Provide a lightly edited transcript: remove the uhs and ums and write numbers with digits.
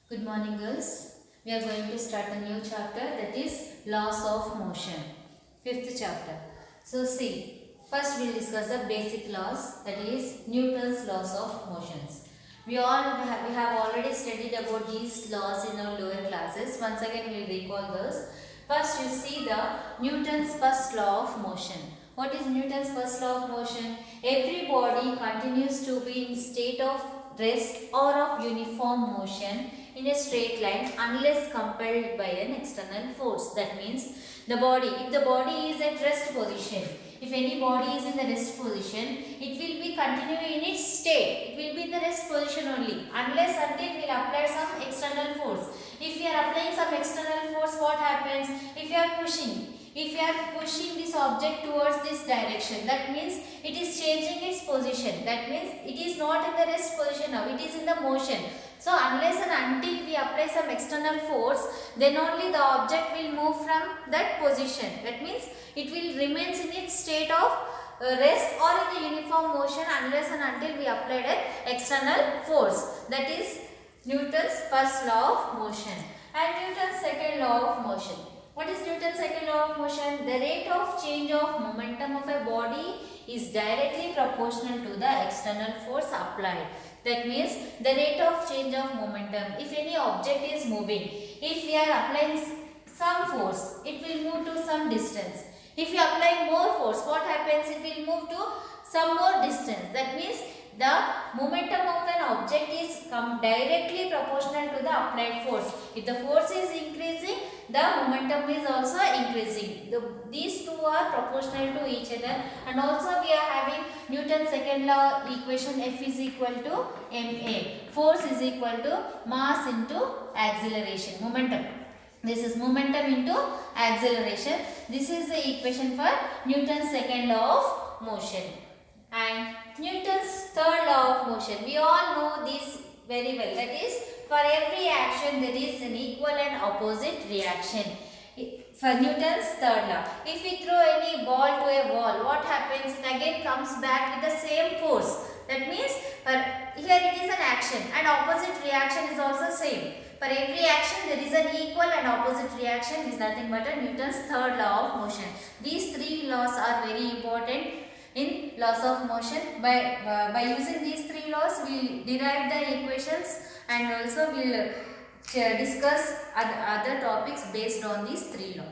Good morning, girls. We are going to start a new chapter, that is laws of motion. Fifth chapter. So see, first we will discuss the basic laws, that is Newton's laws of motions. We have already studied about these laws in our lower classes. Once again we will recall those. First you see the Newton's first law of motion. What is Newton's first law of motion? Every body continues to be in state of rest or of uniform motion in a straight line unless compelled by an external force. That means if the body is at rest position, if any body is in the rest position, it will be continuing in its state. It will be in the rest position only unless until we will apply some external force. If we are applying some external force, what happens? If you are pushing this object towards this direction, that means it is changing its position. That means it is not in the rest position now, it is in the motion. So unless and until we apply some external force, then only the object will move from that position. That means it will remains in its state of rest or in the uniform motion unless and until we applied an external force. That is Newton's first law of motion. And Newton's second law of motion. What is Newton's second law of motion? The rate of change of momentum of a body is directly proportional to the external force applied. That means the rate of change of momentum. If any object is moving, if we are applying some force, it will move to some distance. If you apply more force, what happens? It will move to some more distance. That means the momentum of an object is directly proportional to the applied force. If the force is increasing, the momentum is also increasing. These two are proportional to each other. And also we are having Newton's second law equation, F is equal to ma. Force is equal to mass into acceleration, momentum. This is momentum into acceleration. This is the equation for Newton's second law of motion. And Newton's third law of motion. We all know this very well. That is, for every action there is an equal and opposite reaction. For Newton's third law, if we throw any ball to a wall, what happens? It again comes back with the same force. That means here it is an action and opposite reaction is also same. For every action there is an equal and opposite reaction, is nothing but a Newton's third law of motion. These three laws are very important in laws of motion. By using these three laws, we will derive the equations and also we will discuss other topics based on these three laws.